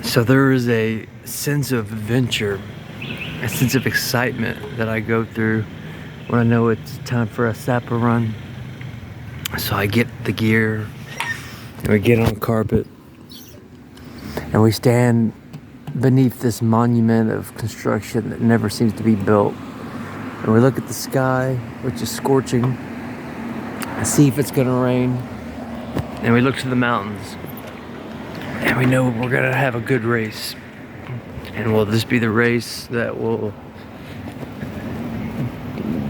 So there is a sense of adventure, a sense of excitement that I go through when I know it's time for a Sapa run. So I get the gear and we get on carpet and we stand beneath this monument of construction that never seems to be built. And we look at the sky, which is scorching, and see if it's gonna rain. And we look to the mountains and we know we're gonna have a good race. And will this be the race that will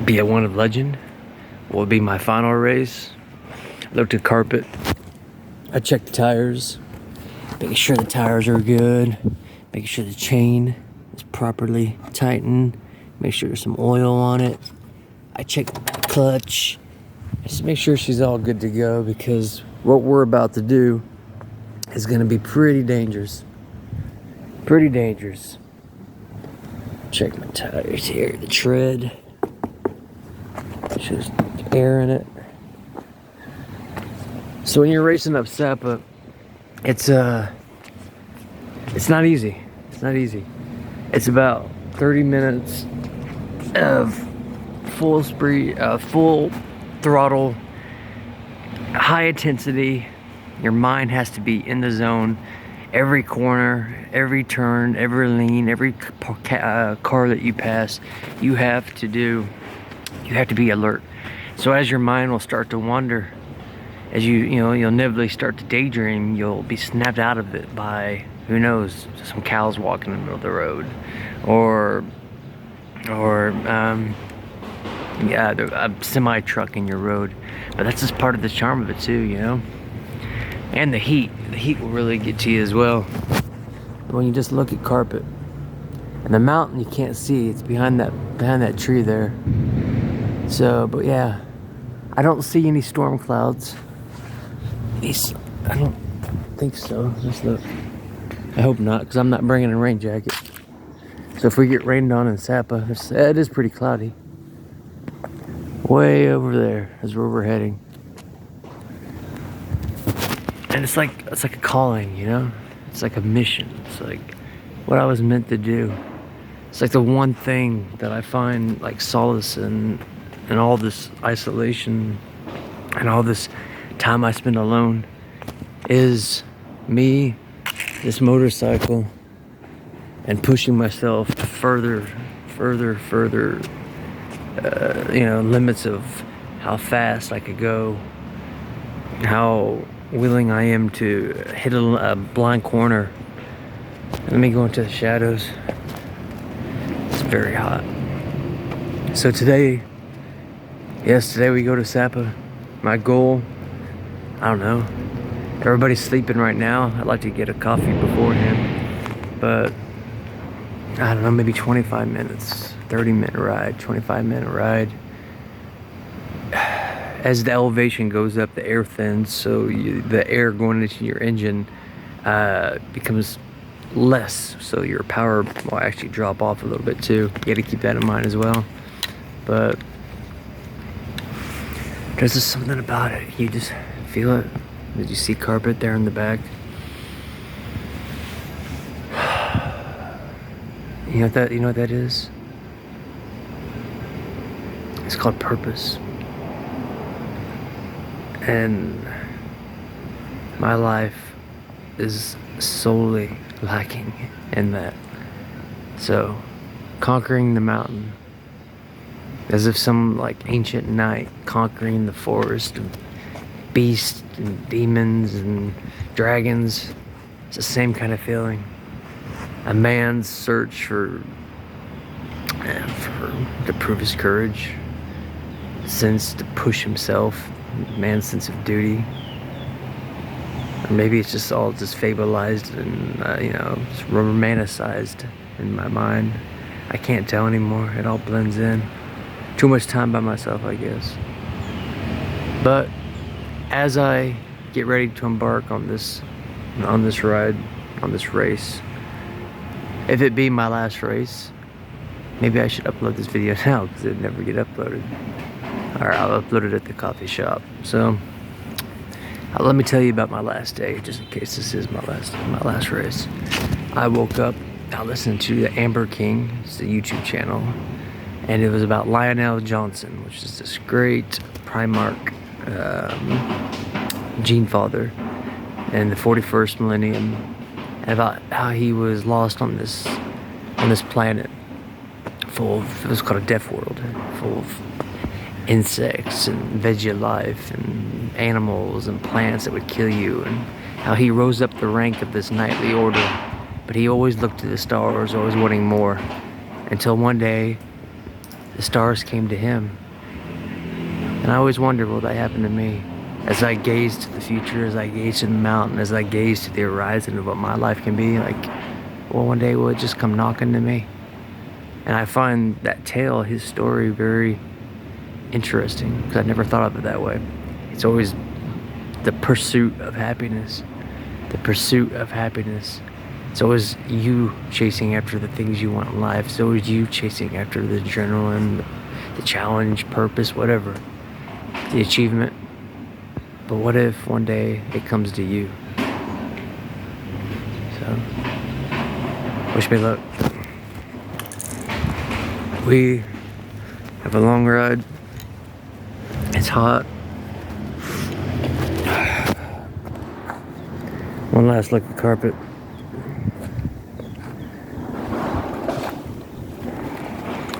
be a one of legend? Will it be my final race? I looked at carpet. I checked the tires, making sure the tires are good, making sure the chain is properly tightened, make sure there's some oil on it. I checked the clutch, just make sure she's all good to go, because what we're about to do is gonna be pretty dangerous. Pretty dangerous. Check my tires here, the tread. Just air in it. So when you're racing up Sapa, it's not easy. It's not easy. It's about 30 minutes of full spree, full throttle, high intensity. Your mind has to be in the zone. Every corner, every turn, every lean, every car that you pass, you have to be alert. So as your mind will start to wander, as you'll inevitably start to daydream, you'll be snapped out of it by, who knows, some cows walking in the middle of the road, or a semi truck in your road. But that's just part of the charm of it too, you know. And the heat will really get to you as well. When you just look at carpet, and the mountain you can't see, it's behind that tree there. So, but yeah, I don't see any storm clouds. At least I don't think so. Let's look. I hope not, because I'm not bringing a rain jacket. So if we get rained on in Sapa, it is pretty cloudy. Way over there is where we're heading. And it's like a calling, you know? It's like a mission. It's like what I was meant to do. It's like the one thing that I find like solace in all this isolation and all this time I spend alone is me, this motorcycle, and pushing myself to further limits of how fast I could go, how willing I am to hit a blind corner. Let me go into the shadows. It's very hot. So today we go to Sapa. My goal, I don't know. Everybody's sleeping right now. I'd like to get a coffee beforehand, but I don't know, maybe 25 minutes, 30-minute ride, 25-minute ride. As the elevation goes up, the air thins, so the air going into your engine becomes less, so your power will actually drop off a little bit too. You gotta keep that in mind as well. But there's just something about it. You just feel it. Did you see carpet there in the back? You know what that is? It's called purpose. And my life is solely lacking in that. So, conquering the mountain, as if some like ancient knight conquering the forest of beasts and demons and dragons. It's the same kind of feeling. A man's search to prove his courage, sense to push himself, man's sense of duty. Or maybe it's just all fabulized and it's romanticized in my mind. I can't tell anymore. It all blends in. Too much time by myself, I guess. But as I get ready to embark on this ride, on this race, if it be my last race, maybe I should upload this video now, because it'd never get uploaded. Or I'll upload it at the coffee shop. So let me tell you about my last day, just in case this is my last race. I woke up, I listened to the Amber King, it's a YouTube channel, and it was about Lionel Johnson, which is this great Primarch gene father in the 41st millennium, and about how he was lost on this planet full of, it was called a death world, full of insects and veggie life and animals and plants that would kill you, and how he rose up the rank of this knightly order, but he always looked to the stars, always wanting more, until one day the stars came to him. And I always wondered, will that happen to me? As I gaze to the future, as I gaze to the mountain, as I gaze to the horizon of what my life can be, like, well, one day will it just come knocking to me? And I find that tale, his story, very interesting, because I never thought of it that way. It's always the pursuit of happiness. The pursuit of happiness. It's always you chasing after the things you want in life. It's always you chasing after the adrenaline, the challenge, purpose, whatever. The achievement. But what if one day it comes to you? So, wish me luck. We have a long ride. It's hot. One last look at the carpet.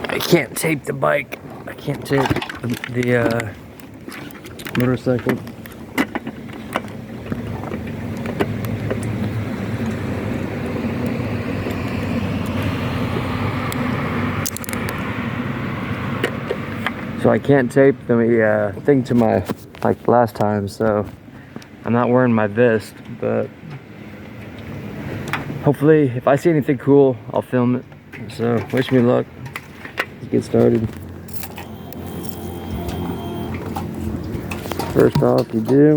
I can't tape the bike. I can't tape the motorcycle. So I can't tape the thing to my, like last time, so I'm not wearing my vest, but hopefully if I see anything cool, I'll film it. So wish me luck. Let's get started. First off, you do